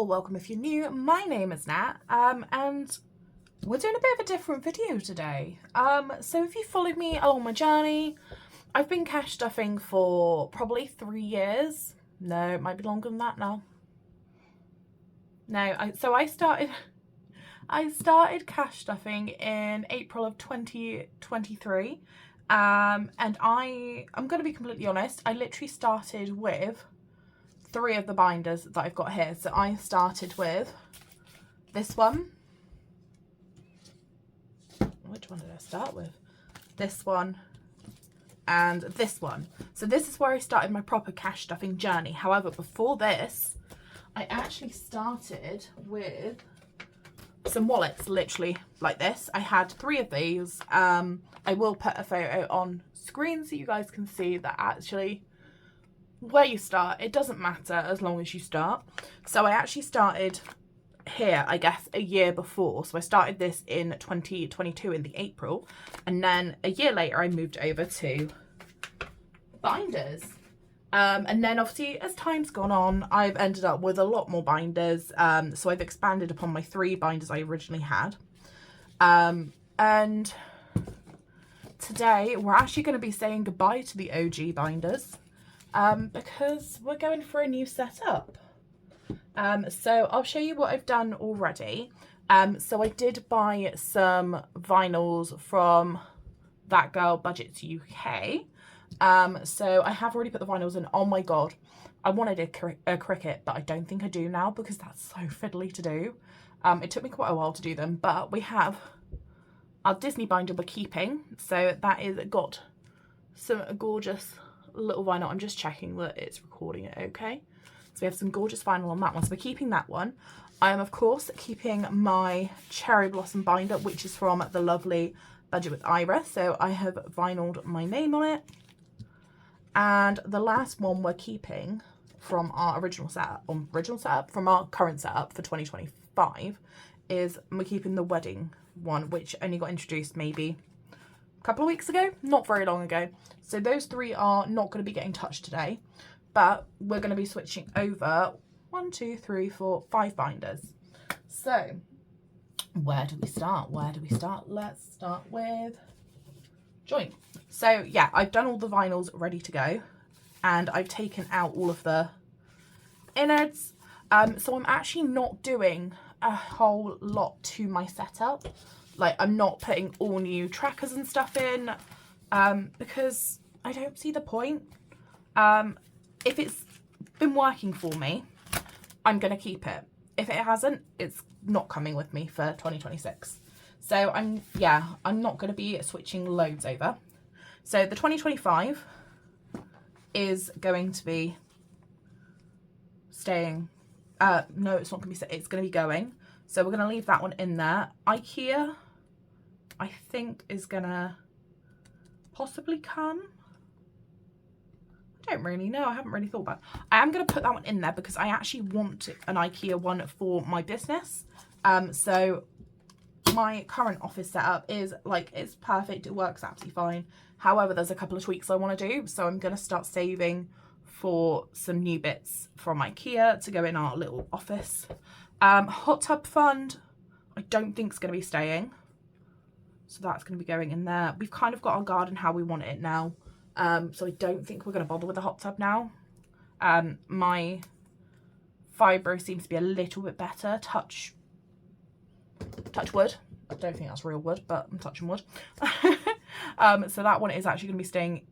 or welcome if you're new. My name is Nat, and we're doing a bit of a different video today. So if you followed me along my journey, I've been cash stuffing for probably 3 years. No, it might be longer than that now. No, I started cash stuffing in April of 2023. And I'm going to be completely honest, I literally started with 3 of the binders that I've got here. So I started with this one. Which one did I start with? This one and this one. So this is where I started my proper cash stuffing journey. However, before this, I actually started with some wallets, literally like this. I had 3 of these. I will put a photo on screen so you guys can see that actually where you start, it doesn't matter as long as you start. So I actually started here, I guess, a year before. So I started this in 2022 in the April, and then a year later I moved over to binders. And then obviously as time's gone on, I've ended up with a lot more binders. So I've expanded upon my 3 binders I originally had. And today we're actually going to be saying goodbye to the OG binders. Because we're going for a new setup. So I'll show you what I've done already. So I did buy some vinyls from That Girl Budgets UK. So I have already put the vinyls in. Oh my god, I wanted a Cricut, but I don't think I do now because that's so fiddly to do. It took me quite a while to do them, but we have our Disney binder we're keeping. So that is got some gorgeous little vinyl. I'm just checking that it's recording it okay. So we have some gorgeous vinyl on that one, so we're keeping that one. I am of course keeping my Cherry Blossom binder, which is from the lovely Budget with Ira. So I have vinyled my name on it. And the last one we're keeping from our original setup, from our current setup for 2025, is we're keeping the wedding one, which only got introduced maybe couple of weeks ago, not very long ago. So those 3 are not going to be getting touched today, but we're going to be switching over 1, 2, 3, 4, 5 binders. So where do we start? Let's start with join. So yeah, I've done all the vinyls ready to go, and I've taken out all of the innards. So I'm actually not doing a whole lot to my setup. Like, I'm not putting all new trackers and stuff in, because I don't see the point. If it's been working for me, I'm going to keep it. If it hasn't, it's not coming with me for 2026. So I'm not going to be switching loads over. So the 2025 is going to be staying. No, it's not going to be, it's going to be going. So we're going to leave that one in there. IKEA, I think, is gonna possibly come. I don't really know. I haven't really thought about it. I am gonna put that one in there because I actually want an IKEA one for my business. So my current office setup is like, it's perfect. It works absolutely fine. However, there's a couple of tweaks I want to do. So I'm gonna start saving for some new bits from IKEA to go in our little office. Hot tub fund, I don't think is gonna be staying. So that's going to be going in there. We've kind of got our garden how we want it now. So I don't think we're going to bother with the hot tub now. My fibro seems to be a little bit better. Touch wood. I don't think that's real wood, but I'm touching wood. So that one is actually going to be staying,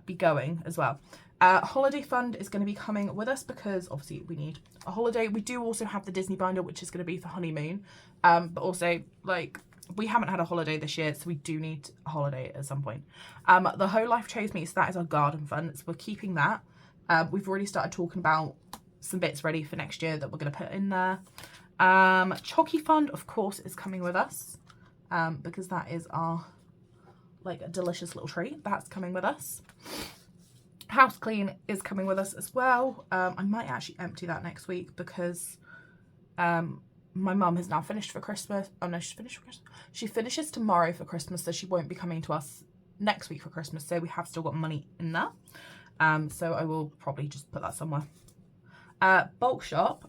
be going as well. Holiday fund is going to be coming with us because obviously we need a holiday. We do also have the Disney binder, which is going to be for honeymoon. But also, like, we haven't had a holiday this year, so we do need a holiday at some point. The Whole Life Chose Me, so that is our garden fund. So we're keeping that. We've already started talking about some bits ready for next year that we're going to put in there. Chalky fund, of course, is coming with us, because that is our, like, a delicious little treat. That's coming with us. House clean is coming with us as well. I might actually empty that next week because my mum has now finished for Christmas. Oh no, she's finished for Christmas. She finishes tomorrow for Christmas, so she won't be coming to us next week for Christmas. So we have still got money in there. So I will probably just put that somewhere. Bulk shop.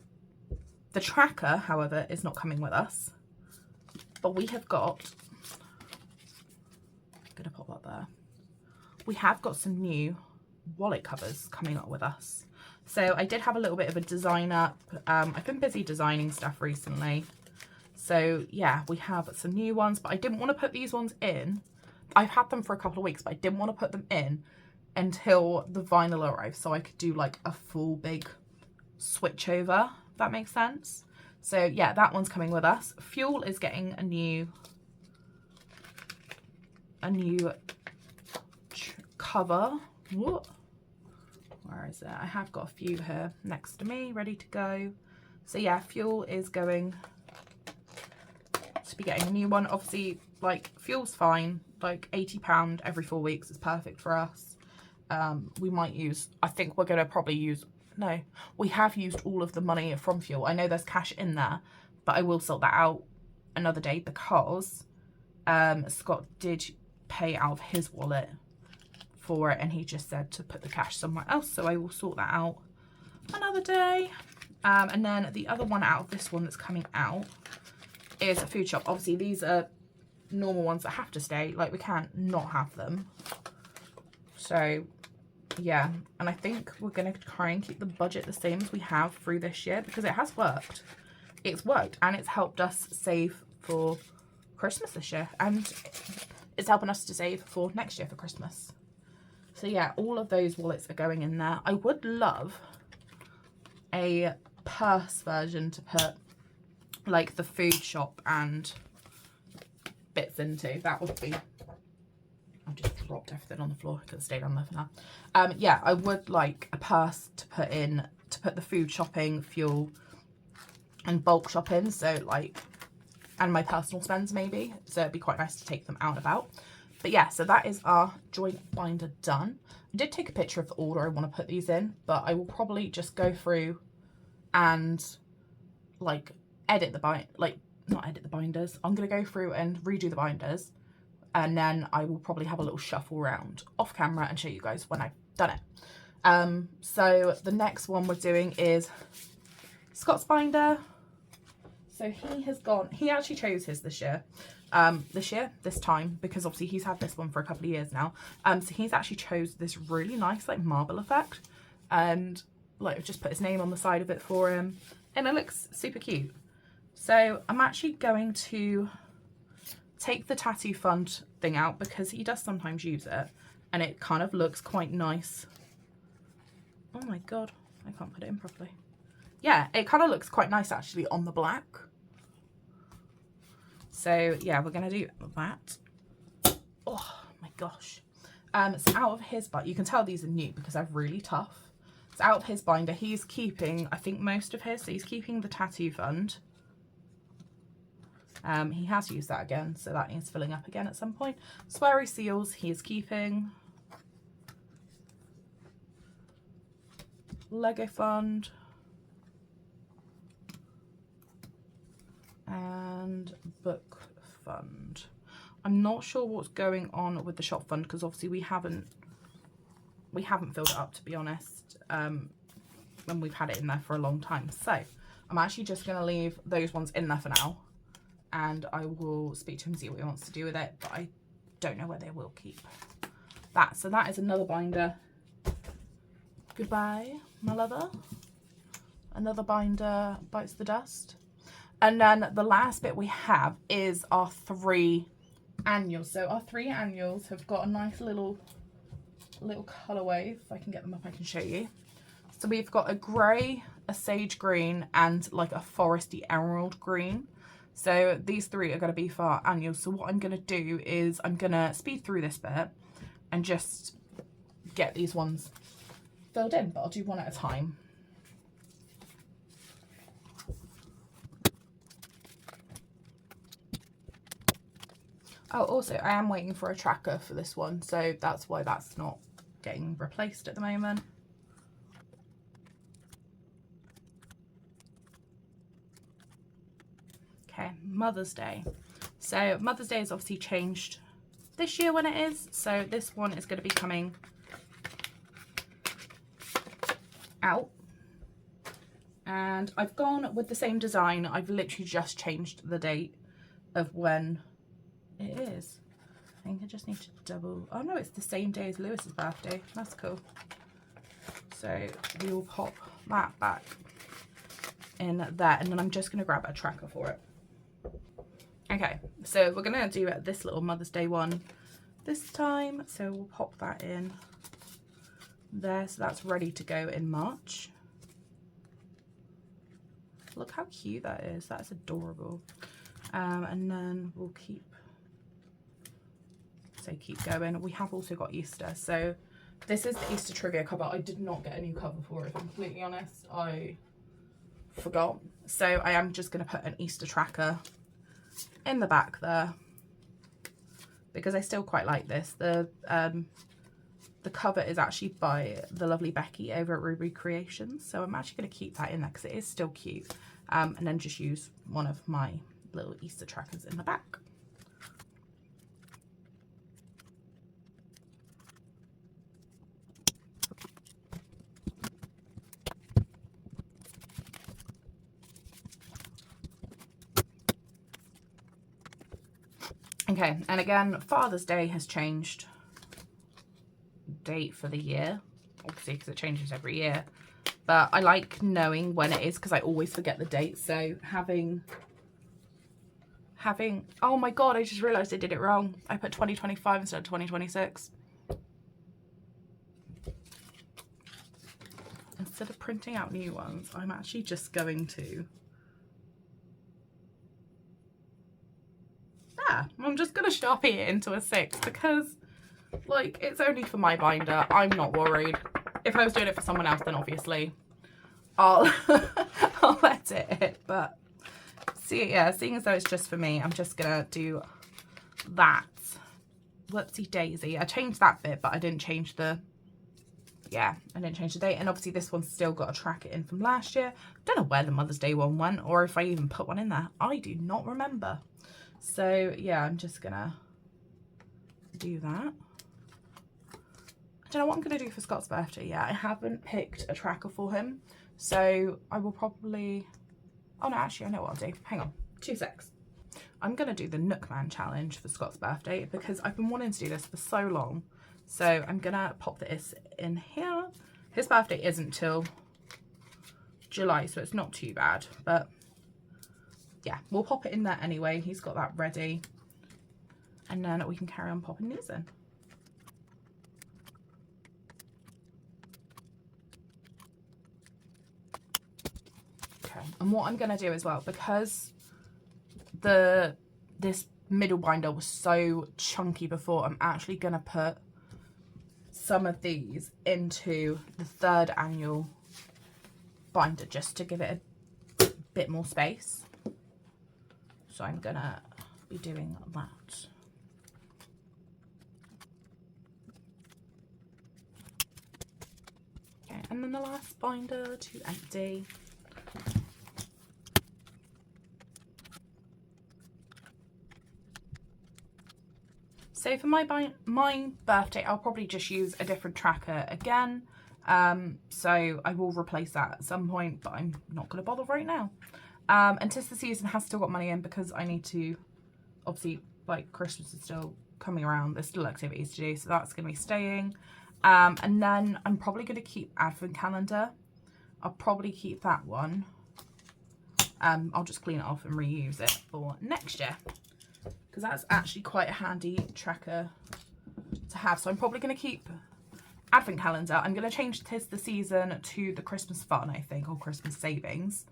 The tracker, however, is not coming with us, but we have got, I'm going to pop that there. We have got some new wallet covers coming up with us. So I did have a little bit of a design up. I've been busy designing stuff recently. So yeah, we have some new ones, but I didn't want to put these ones in. I've had them for a couple of weeks, but I didn't want to put them in until the vinyl arrived, so I could do like a full big switch over, if that makes sense. So yeah, that one's coming with us. Fuel is getting a new cover. What? Where is it? I have got a few here next to me ready to go. So yeah, Fuel is going to be getting a new one. Obviously, like, Fuel's fine, like £80 every 4 weeks is perfect for us. We might use, I think we're going to probably use, no, we have used all of the money from Fuel. I know there's cash in there, but I will sort that out another day because Scott did pay out of his wallet for it, and he just said to put the cash somewhere else, so I will sort that out another day. And then the other one out of this one that's coming out is a food shop. Obviously these are normal ones that have to stay, like we can't not have them. So yeah, and I think we're going to try and keep the budget the same as we have through this year because it has worked. It's worked and it's helped us save for Christmas this year, and it's helping us to save for next year for Christmas. So yeah, all of those wallets are going in there. I would love a purse version to put like the food shop and bits into. That would be, I just dropped everything on the floor. I could have stayed on there for now. Yeah, I would like a purse to put in, to put the food shopping, Fuel and bulk shopping, so like, and my personal spends maybe, so it'd be quite nice to take them out and about. But yeah, so that is our joint binder done. I did take a picture of the order I want to put these in, but I will probably just go through and like edit the not edit the binders. I'm going to go through and redo the binders, and then I will probably have a little shuffle around off camera and show you guys when I've done it. So the next one we're doing is Scott's binder. So he actually chose his this time, because obviously he's had this one for a couple of years now. So he's actually chose this really nice like marble effect, and like I've just put his name on the side of it for him, and it looks super cute. So I'm actually going to take the tattoo fund thing out because he does sometimes use it, and it kind of looks quite nice. Oh my god, I can't put it in properly. Yeah, it kind of looks quite nice actually on the black. So yeah, we're going to do that. Oh my gosh. It's out of his, but you can tell these are new because they're really tough. It's out of his binder. He's keeping, I think, most of his. So he's keeping the tattoo fund. He has used that again, so that needs filling up again at some point. Sweary seals, he is keeping. Lego fund. And book fund. I'm not sure what's going on with the shop fund because obviously we haven't filled it up, to be honest, and we've had it in there for a long time. So I'm actually just going to leave those ones in there for now, and I will speak to him, see what he wants to do with it, but I don't know where they will keep that. So that is another binder. Goodbye, my lover. Another binder bites the dust. And then the last bit we have is our 3 annuals. So our 3 annuals have got a nice little colourway. If I can get them up, I can show you. So we've got a grey, a sage green, and like a foresty emerald green. So these 3 are going to be for our annuals. So what I'm going to do is I'm going to speed through this bit and just get these ones filled in, but I'll do one at a time. Oh, also, I am waiting for a tracker for this one, so that's why that's not getting replaced at the moment. Okay, Mother's Day. So Mother's Day has obviously changed this year when it is, so this one is going to be coming out. And I've gone with the same design. I've literally just changed the date of when it is. I think I just need to double, oh no, it's the same day as Lewis's birthday. That's cool. So we will pop that back in there, and then I'm just gonna grab a tracker for it. Okay, so we're gonna do this little Mother's Day one this time. So we'll pop that in there. So that's ready to go in March. Look how cute that is. That's adorable. And then we'll keep going. We have also got Easter. So this is the Easter trivia cover. I did not get a new cover for it, if I'm completely honest. I forgot. So I am just going to put an Easter tracker in the back there because I still quite like this. The cover is actually by the lovely Becky over at Ruby Creations. So I'm actually going to keep that in there because it is still cute. And then just use one of my little Easter trackers in the back. Okay, and again, Father's Day has changed date for the year, obviously because it changes every year. But I like knowing when it is because I always forget the date. So having, oh my God, I just realized I did it wrong. I put 2025 instead of 2026. Instead of printing out new ones, I'm actually just going to, I'm just going to Sharpie it into a 6 because, like, it's only for my binder. I'm not worried. If I was doing it for someone else, then obviously I'll I'll edit it. But see, yeah, seeing as though it's just for me, I'm just gonna do that. Whoopsie daisy. I changed that bit, but I didn't change the, I didn't change the date. And obviously this one's still got to track it in from last year. Don't know where the Mother's Day one went or if I even put one in there. I do not remember. So yeah, I'm just gonna do that. I don't know what I'm going to do for Scott's birthday yet. I haven't picked a tracker for him. So I will probably, oh no, actually I know what I'll do. Hang on, 2 secs. I'm going to do the Nookman challenge for Scott's birthday because I've been wanting to do this for so long. So I'm going to pop this in here. His birthday isn't till July, so it's not too bad. But yeah, we'll pop it in there anyway. He's got that ready. And then we can carry on popping these in. And what I'm going to do as well, because this middle binder was so chunky before, I'm actually going to put some of these into the 3rd annual binder just to give it a bit more space. So I'm going to be doing that. Okay, and then the last binder to empty. So for my birthday, I'll probably just use a different tracker again. So I will replace that at some point, but I'm not going to bother right now. And Tis the Season has still got money in because I need to, obviously, like, Christmas is still coming around. There's still activities to do, so that's going to be staying. And then I'm probably going to keep Advent Calendar. I'll probably keep that one. I'll just clean it off and reuse it for next year, because that's actually quite a handy tracker to have. So I'm probably going to keep Advent Calendar. I'm going to change Tis the Season to the Christmas Fun, I think, or Christmas Savings.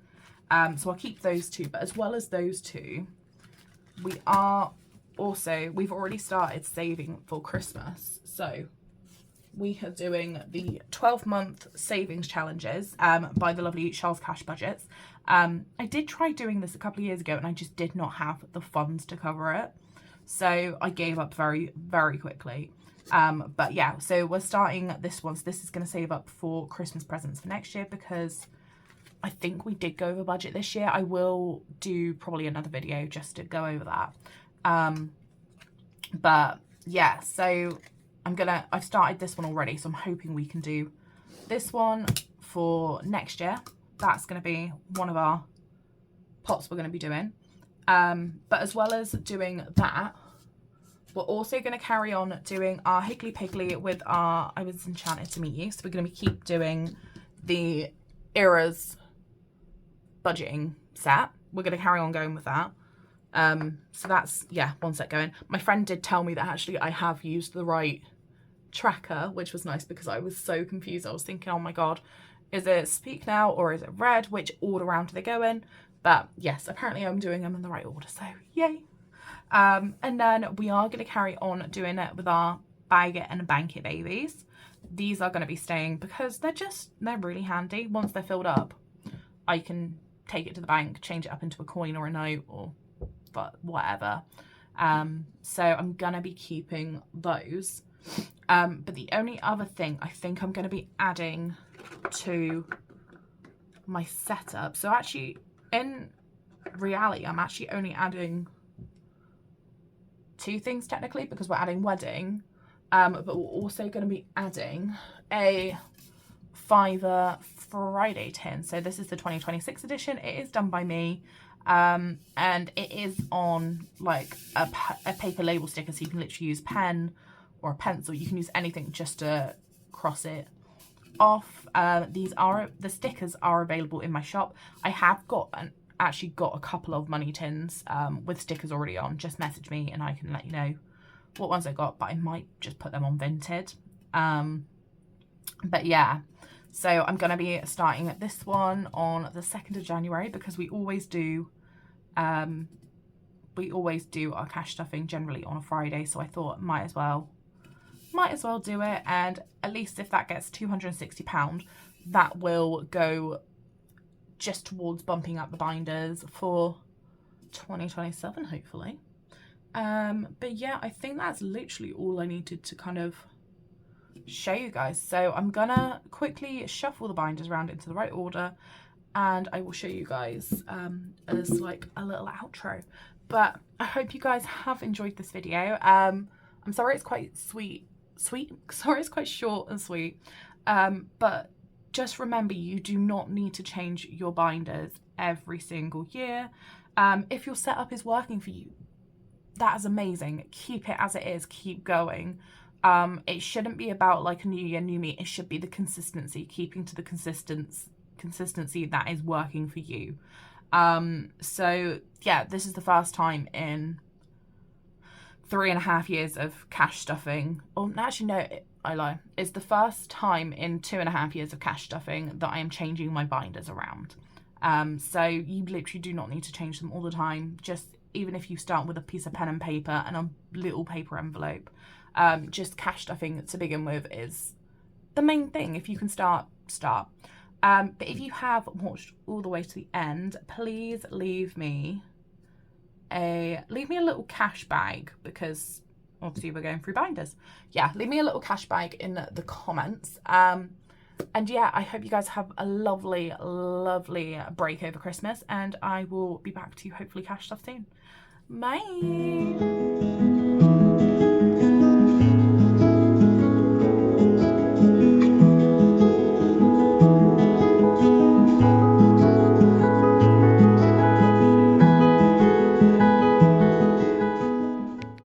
So I'll keep those two. But as well as those two, we've already started saving for Christmas. So we are doing the 12-month savings challenges by the lovely Charles Cash Budgets. I did try doing this a couple of years ago and I just did not have the funds to cover it. So I gave up very, very quickly. But yeah, so we're starting this one. So this is going to save up for Christmas presents for next year because I think we did go over budget this year. I will do probably another video just to go over that. But yeah, so I've started this one already. So I'm hoping we can do this one for next year. that's going to be one of our pots we're going to be doing. But as well as doing that, we're also going to carry on doing our Higgly Piggly with our I Was Enchanted to Meet You. So we're going to keep doing the Eras budgeting set. We're going to carry on going with that. So that's, yeah, one set going. My friend did tell me that actually I have used the right tracker, which was nice because I was so confused. I was thinking, oh my god, is it Speak Now or is it Red? Which order round do they go in? But yes, apparently I'm doing them in the right order, so yay. And then we are going to carry on doing it with our Bag It and Bank It babies. These are going to be staying because they're really handy. Once they're filled up, I can take it to the bank, change it up into a coin or a note or whatever. So I'm going to be keeping those. But the only other thing I think I'm going to be adding to my setup, so actually in reality I'm actually only adding 2 things technically, because we're adding wedding, but we're also going to be adding a Fiver Friday tin. So this is the 2026 edition. It is done by me, and it is on like a paper label sticker, so you can literally use pen or a pencil. You can use anything just to cross it off. The stickers are available in my shop. I have actually got a couple of money tins with stickers already on. Just message me and I can let you know what ones I got, but I might just put them on Vinted. But yeah, so I'm going to be starting this one on the 2nd of January because we always do our cash stuffing generally on a Friday, so I thought might as well do it, and at least if that gets £260, that will go just towards bumping up the binders for 2027 hopefully. But yeah, I think that's literally all I needed to kind of show you guys. So I'm gonna quickly shuffle the binders around into the right order and I will show you guys as like a little outro. But I hope you guys have enjoyed this video. I'm sorry it's quite sorry it's quite short and sweet, but just remember, you do not need to change your binders every single year. If your setup is working for you, that is amazing. Keep it as it is, keep going. It shouldn't be about like a new year, new me. It should be the consistency, keeping to the consistency that is working for you. So yeah, this is the first time in 3.5 years of cash stuffing. Oh, actually no, I lie. It's the first time in 2.5 years of cash stuffing that I am changing my binders around. So you literally do not need to change them all the time. Just even if you start with a piece of pen and paper and a little paper envelope, just cash stuffing to begin with is the main thing. If you can start. But if you have watched all the way to the end, please leave me a little cash bag, because obviously we're going through binders. Yeah, leave me a little cash bag in the comments. And yeah, I hope you guys have a lovely break over Christmas, and I will be back to hopefully cash stuff soon. Bye.